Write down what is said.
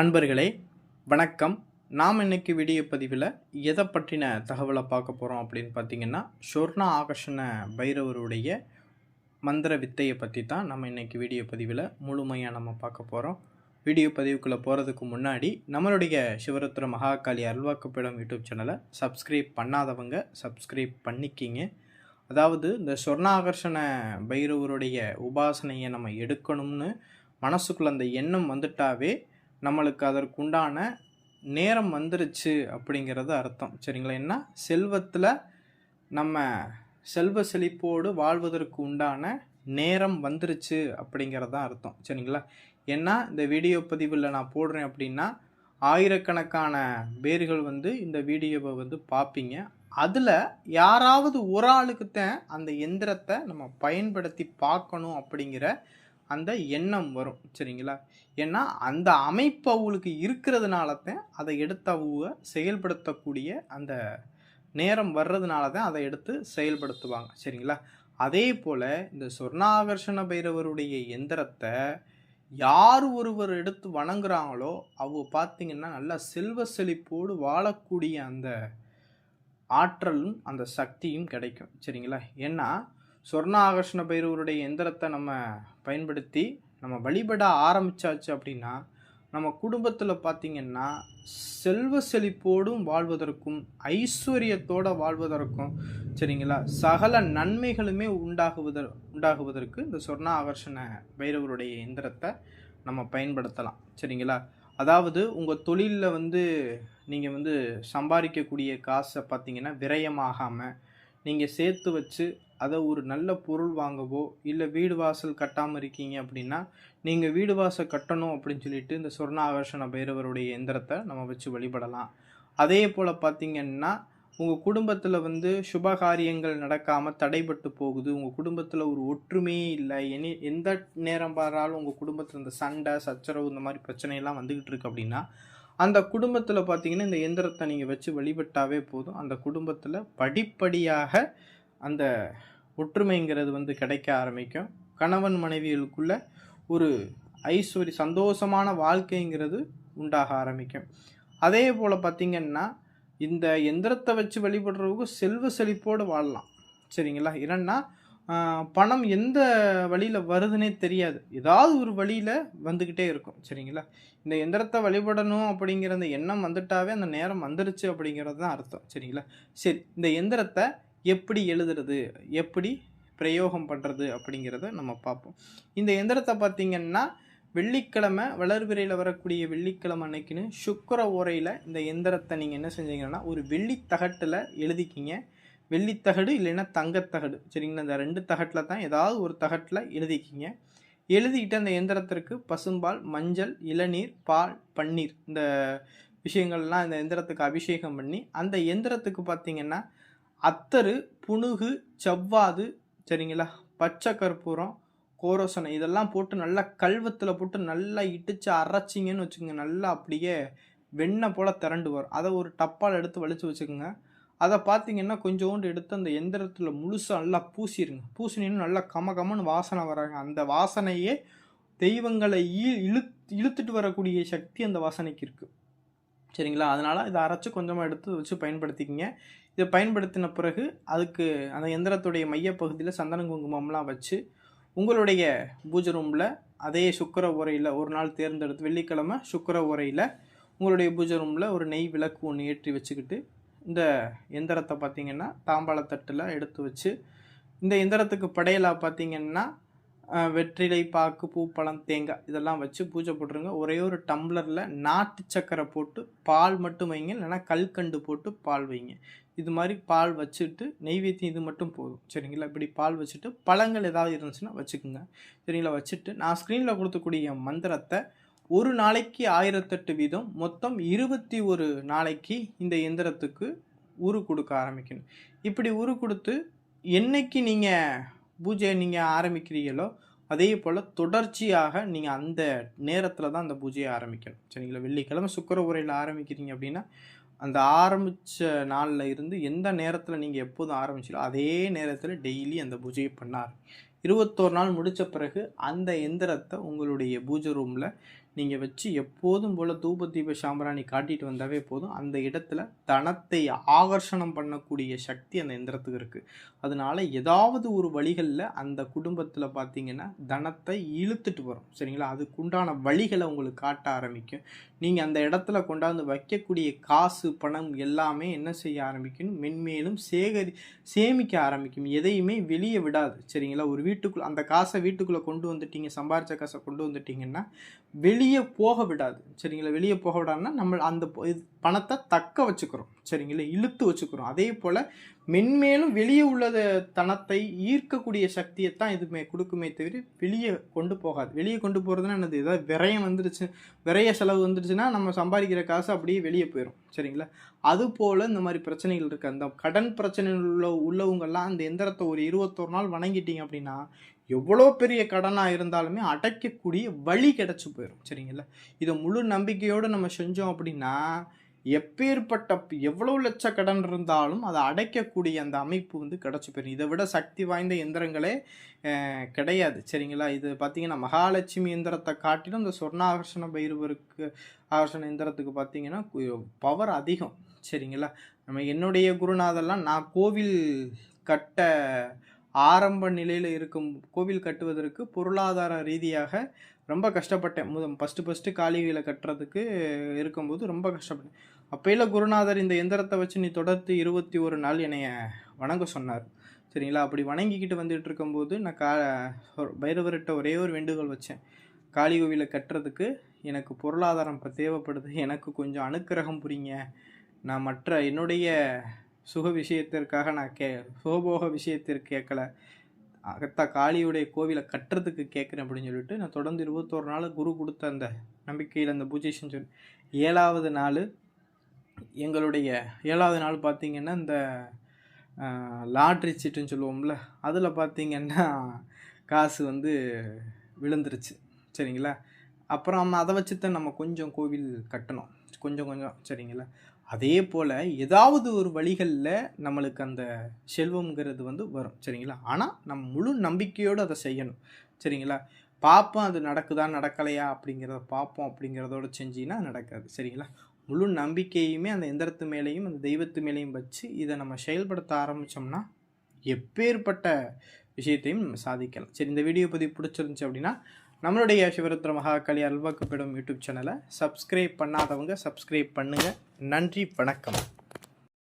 அன்பர்களே வணக்கம். நாம் இன்னைக்கு வீடியோ பதிவில் எதை பற்றின தகவலை பார்க்க போகிறோம் அப்படின்னு பார்த்தீங்கன்னா, சொர்ண ஆகர்ஷண பைரவருடைய மந்திர வித்தையை பற்றி தான் நம்ம இன்னைக்கு வீடியோ பதிவில் முழுமையாக நம்ம பார்க்க போகிறோம். வீடியோ பதிவுக்குள்ளே போகிறதுக்கு முன்னாடி நம்மளுடைய சிவருத்ர மகாகாளி அல்வாக்குப்பீடம் யூடியூப் சேனலை சப்ஸ்கிரைப் பண்ணாதவங்க சப்ஸ்கிரைப் பண்ணிக்கிங்க. அதாவது இந்த சொர்ண ஆகர்ஷண பைரவருடைய உபாசனையை நம்ம எடுக்கணும்னு மனசுக்குள்ள அந்த எண்ணம் வந்துட்டாவே நம்மளுக்கு அதற்குண்டான நேரம் வந்துருச்சு அப்படிங்கிறது அர்த்தம். சரிங்களா? என்ன செல்வத்தில் நம்ம செல்வ செழிப்போடு வாழ்வதற்கு உண்டான நேரம் வந்துருச்சு அப்படிங்கிறது தான் அர்த்தம். சரிங்களா? ஏன்னா இந்த வீடியோ பதிவில் நான் போடுறேன் அப்படின்னா ஆயிரக்கணக்கான பேர்கள் இந்த வீடியோவை பார்ப்பீங்க. அதில் யாராவது ஒரு ஆளுக்குத்தான் அந்த எந்திரத்தை நம்ம பயன்படுத்தி பார்க்கணும் அப்படிங்கிற அந்த எண்ணம் வரும். சரிங்களா? ஏன்னா அந்த அமைப்பு அவங்களுக்கு இருக்கிறதுனால தான் அதை எடுத்து அவங்க செயல்படுத்தக்கூடிய அந்த நேரம் வர்றதுனால தான் அதை எடுத்து செயல்படுத்துவாங்க. சரிங்களா? அதே போல் இந்த சொர்ணாகர்ஷண பைரவருடைய எந்திரத்தை யார் ஒருவர் எடுத்து வணங்குறாங்களோ அவங்க பார்த்தீங்கன்னா நல்லா செல்வ செழிப்போடு வாழக்கூடிய அந்த ஆற்றலும் அந்த சக்தியும் கிடைக்கும். சரிங்களா? ஏன்னா சொர்ண ஆகர்ஷண பைரவருடைய எந்திரத்தை நம்ம பயன்படுத்தி நம்ம வழிபட ஆரம்பித்தாச்சு அப்படின்னா நம்ம குடும்பத்தில் பார்த்திங்கன்னா செல்வ செழிப்போடும் வாழ்வதற்கும் ஐஸ்வர்யத்தோடு வாழ்வதற்கும் சரிங்களா சகல நன்மைகளுமே உண்டாகுவதற்கு இந்த சொர்ண ஆகர்ஷண பைரவருடைய எந்திரத்தை நம்ம பயன்படுத்தலாம். சரிங்களா? அதாவது உங்கள் தொழிலில் நீங்கள் சம்பாதிக்கக்கூடிய காசை பார்த்திங்கன்னா விரயமாகாமல் நீங்கள் சேர்த்து வச்சு அதை ஒரு நல்ல பொருள் வாங்கவோ இல்லை வீடு வாசல் கட்டாமல் இருக்கீங்க அப்படின்னா நீங்கள் வீடு வாசல் கட்டணும் அப்படின்னு சொல்லிட்டு இந்த சொர்ண ஆகர்ஷண பைரவருடைய எந்திரத்தை நம்ம வச்சு வழிபடலாம். அதே போல் பார்த்திங்கன்னா உங்கள் குடும்பத்தில் சுபகாரியங்கள் நடக்காமல் தடைபட்டு போகுது, உங்கள் குடும்பத்தில் ஒரு ஒற்றுமையே இல்லை, எந்த நேரம் பாராலும் உங்கள் குடும்பத்தில் இந்த சண்டை சச்சரவு இந்த மாதிரி பிரச்சனையெல்லாம் வந்துக்கிட்டு இருக்கு அப்படின்னா அந்த குடும்பத்தில் பார்த்திங்கன்னா இந்த எந்திரத்தை நீங்கள் வச்சு வழிபட்டாவே போதும். அந்த குடும்பத்தில் படிப்படியாக அந்த ஒற்றுமைங்கிறது கிடைக்க ஆரம்பிக்கும். கணவன் மனைவிகளுக்குள்ள ஒரு சந்தோஷமான வாழ்க்கைங்கிறது உண்டாக ஆரம்பிக்கும். அதே போல் பார்த்திங்கன்னா இந்த எந்திரத்தை வச்சு வழிபடுறவங்க செல்வ செழிப்போடு வாழலாம். சரிங்களா? ஏன்னா பணம் எந்த வழியில் வருதுன்னே தெரியாது, ஏதாவது ஒரு வழியில் வந்துக்கிட்டே இருக்கும். சரிங்களா? இந்த எந்திரத்தை வழிபடணும் அப்படிங்கிற அந்த எண்ணம் வந்துட்டாவே அந்த நேரம் வந்துருச்சு அப்படிங்கிறது தான் அர்த்தம். சரிங்களா? சரி, இந்த எந்திரத்தை எப்படி எழுதுறது, எப்படி பிரயோகம் பண்ணுறது அப்படிங்கிறத நம்ம பார்ப்போம். இந்த எந்திரத்தை பார்த்திங்கன்னா வெள்ளிக்கிழமை வளர்பிறையில் வரக்கூடிய வெள்ளிக்கிழமை அன்னைக்குன்னு சுக்கிர ஓரையில் இந்த எந்திரத்தை நீங்கள் என்ன செஞ்சீங்கன்னா ஒரு வெள்ளித்தகட்டில் எழுதிக்கிங்க. வெள்ளித்தகடு இல்லைன்னா தங்கத்தகடு. சரிங்களா? இந்த 2 தகட்டில் தான் ஏதாவது ஒரு தகட்டில் எழுதிக்கிங்க. எழுதிக்கிட்டு அந்த எந்திரத்திற்கு பசும்பால், மஞ்சள், இளநீர், பால், பன்னீர் இந்த விஷயங்கள்லாம் இந்த எந்திரத்துக்கு அபிஷேகம் பண்ணி அந்த எந்திரத்துக்கு பார்த்திங்கன்னா அத்தரு, புனுகு, செவ்வாது, சரிங்களா, பச்சை கற்பூரம், கோரோசனை இதெல்லாம் போட்டு நல்லா கல்வத்தில் போட்டு நல்லா இடித்து அரைச்சிங்கன்னு வச்சுக்கோங்க. நல்லா அப்படியே வெண்ணெய் போல் திரண்டு வரும். அதை ஒரு டப்பால் எடுத்து வலிச்சு வச்சுக்கோங்க. அதை பார்த்திங்கன்னா கொஞ்சோண்டு எடுத்து அந்த எந்திரத்தில் முழுசாக நல்லா பூசிடுங்க. பூசினீங்கன்னா நல்லா கமன்னு வாசனை வராங்க. அந்த வாசனையே தெய்வங்களை இழுத்துட்டு வரக்கூடிய சக்தி அந்த வாசனைக்கு இருக்குது. சரிங்களா? அதனால் இதை அரைச்சி கொஞ்சமாக எடுத்து வச்சு பயன்படுத்திக்கிங்க. இதை பயன்படுத்தின பிறகு அதுக்கு அந்த எந்திரத்துடைய மையப்பகுதியில் சந்தன குங்குமம்லாம் வச்சு உங்களுடைய பூஜை ரூமில் அதே சுக்கிர உரையில் ஒரு நாள் தேர்ந்தெடுத்து வெள்ளிக்கிழமை சுக்கிர உரையில் உங்களுடைய பூஜை ரூமில் ஒரு நெய் விளக்கு ஒன்று ஏற்றி வச்சுக்கிட்டு இந்த எந்திரத்தை பார்த்திங்கன்னா தாம்பாளத்தட்டில் எடுத்து வச்சு இந்த எந்திரத்துக்கு படையலாக பார்த்திங்கன்னா வெற்றிலை, பாக்கு, பூ, பழம், தேங்காய் இதெல்லாம் வச்சு பூஜை போட்டுருங்க. ஒரே ஒரு டம்ளரில் நாட்டு சக்கரை போட்டு பால் மட்டும் வைங்க, இல்லைனா கல்கண்டு போட்டு பால் வைங்க. இது மாதிரி பால் வச்சுட்டு நெய்வேத்தியம் இது மட்டும் போதும். சரிங்களா? இப்படி பால் வச்சுட்டு பழங்கள் ஏதாவது இருந்துச்சுன்னா வச்சுக்கோங்க. சரிங்களா? வச்சுட்டு நான் ஸ்க்ரீனில் கொடுக்கக்கூடிய மந்திரத்தை ஒரு நாளைக்கு 1008 வீதம் மொத்தம் 21 நாளைக்கு இந்த எந்திரத்துக்கு உரு கொடுக்க ஆரம்பிக்கணும். இப்படி உரு கொடுத்து என்னைக்கு நீங்கள் பூஜையை நீங்கள் ஆரம்பிக்கிறீங்களோ அதே போல் தொடர்ச்சியாக நீங்கள் அந்த நேரத்தில் தான் அந்த பூஜையை ஆரம்பிக்கணும். சரிங்களா? வெள்ளிக்கிழமை சுக்கிர உரையில் ஆரம்பிக்கிறீங்க அப்படின்னா அந்த ஆரம்பித்த நாளில் இருந்து எந்த நேரத்தில் நீங்கள் எப்போதும் ஆரம்பிச்சீங்களோ அதே நேரத்தில் டெய்லி அந்த பூஜையை பண்ணார். 21 நாள் முடித்த பிறகு அந்த எந்திரத்தை உங்களுடைய பூஜை ரூமில் நீங்கள் வச்சு எப்போதும் போல் தூப தீப சாம்பிராணி காட்டிட்டு வந்தாவே போதும். அந்த இடத்துல தனத்தை ஆகர்ஷணம் பண்ணக்கூடிய சக்தி அந்த எந்திரத்துக்கு இருக்குது. அதனால ஏதாவது ஒரு வழிகளில் அந்த குடும்பத்தில் பார்த்தீங்கன்னா தனத்தை இழுத்துட்டு வரும். சரிங்களா? அதுக்குண்டான வழிகளை உங்களுக்கு காட்ட ஆரம்பிக்கும். நீங்கள் அந்த இடத்துல கொண்டாந்து வைக்கக்கூடிய காசு பணம் எல்லாமே என்ன செய்ய ஆரம்பிக்கும், மென்மேலும் சேமிக்க ஆரம்பிக்கும். எதையுமே வெளியே விடாது. சரிங்களா? ஒரு வீட்டுக்குள்ளே அந்த காசை வீட்டுக்குள்ளே கொண்டு வந்துட்டீங்க, சம்பாரித்த காசை கொண்டு வந்துட்டீங்கன்னா வெளியே போக விடாது. சரிங்களா? வெளியே போக விடாதுன்னா நம்ம அந்த பணத்தை தக்க வச்சுக்கிறோம். சரிங்களா? இழுத்து வச்சுக்கிறோம். அதே போல் மென்மேலும் வெளியே உள்ளத தனத்தை ஈர்க்கக்கூடிய சக்தியைத்தான் இதுமே கொடுக்குமே தவிர வெளியே கொண்டு போகாது. வெளியே கொண்டு போகிறதுனா என்னது, ஏதாவது விரயம் வந்துருச்சு, விரைய செலவு வந்துருச்சுன்னா நம்ம சம்பாதிக்கிற காசு அப்படியே வெளியே போயிடும். சரிங்களா? அதுபோல் இந்த மாதிரி பிரச்சனைகள் இருக்குது. அந்த கடன் பிரச்சனை உள்ளவங்கெல்லாம் அந்த எந்திரத்தை ஒரு 21 நாள் வணங்கிட்டீங்க அப்படின்னா எவ்வளோ பெரிய கடனாக இருந்தாலுமே அடைக்கக்கூடிய வழி கிடச்சி போயிடும். சரிங்களா? இதை முழு நம்பிக்கையோடு நம்ம செஞ்சோம் அப்படின்னா எப்பேற்பட்ட எவ்வளோ லட்ச கடன் இருந்தாலும் அதை அடைக்கக்கூடிய அந்த அமைப்பு வந்து கிடச்சி போயிடும். இதை விட சக்தி வாய்ந்த எந்திரங்களே கிடையாது. சரிங்களா? இது பார்த்திங்கன்னா மகாலட்சுமி எந்திரத்தை காட்டிலும் இந்த சொர்ணாகர்ஷண பைரவருக்கு ஆகர்ஷண எந்திரத்துக்கு பார்த்திங்கன்னா பவர் அதிகம். சரிங்களா? நம்ம என்னுடைய குருநாதெல்லாம் நான் கோவில் கட்ட ஆரம்ப நிலையில் இருக்கும், கோவில் கட்டுவதற்கு பொருளாதார ரீதியாக ரொம்ப கஷ்டப்பட்டேன். ஃபஸ்ட்டு காளிகளை கட்டுறதுக்கு இருக்கும்போது ரொம்ப கஷ்டப்பட்டேன். அப்பையில் குருநாதர் இந்த எந்திரத்தை வச்சு நீ தொடர்ந்து 21 நாள் என்னைய வணங்க சொன்னார். சரிங்களா? அப்படி வணங்கிக்கிட்டு வந்துட்டு இருக்கும்போது நான் பைரவர்கிட்ட ஒரே ஒரு வேண்டுகோள் வச்சேன். காளி கோவிலை கட்டுறதுக்கு எனக்கு பொருளாதாரம் தேவைப்படுது, எனக்கு கொஞ்சம் அனுக்கிரகம் புரிங்க. நான் மற்ற என்னுடைய சுக விஷயத்திற்காக நான் சுகபோக விஷயத்திற்கு கேட்கல, அகத்தா காளியுடைய கோவிலை கட்டுறதுக்கு கேட்குறேன் அப்படின்னு சொல்லிட்டு நான் தொடர்ந்து 21 நாள் குரு கொடுத்த அந்த நம்பிக்கையில் அந்த பூஜை செஞ்சேன். 7வது நாள் எங்களுடைய 7வது நாள் பார்த்திங்கன்னா இந்த லாட்ரி சீட்டுன்னு சொல்லுவோம்ல, அதில் பார்த்திங்கன்னா காசு வந்து விழுந்துருச்சு. சரிங்களா? அப்புறம் அதை வச்சு தான் நம்ம கொஞ்சம் கோவில் கட்டணும், கொஞ்சம். சரிங்களா? அதே போல் ஏதாவது ஒரு வழிகளில் நம்மளுக்கு அந்த செல்வம்ங்கிறது வந்து வரும். சரிங்களா? ஆனால் நம்ம முழு நம்பிக்கையோடு அதை செய்யணும். சரிங்களா? பார்ப்போம் அது நடக்குதா நடக்கலையா அப்படிங்கிறத பார்ப்போம் அப்படிங்கிறதோடு செஞ்சின்னா நடக்காது. சரிங்களா? முழு நம்பிக்கையுமே அந்த எந்திரத்து மேலேயும் அந்த தெய்வத்து மேலேயும் வச்சு இதை நம்ம செயல்படுத்த ஆரம்பித்தோம்னா எப்பேற்பட்ட விஷயத்தையும் நம்ம சாதிக்கலாம். சரி, இந்த வீடியோ பதிவு பிடிச்சிருந்துச்சு அப்படின்னா நம்மளுடைய சிவருத்ர மகாகாளி அல்வாக்குப்பிடம் யூடியூப் சேனலை சப்ஸ்கிரைப் பண்ணாதவங்க சப்ஸ்கிரைப் பண்ணுங்கள். நன்றி, வணக்கம்.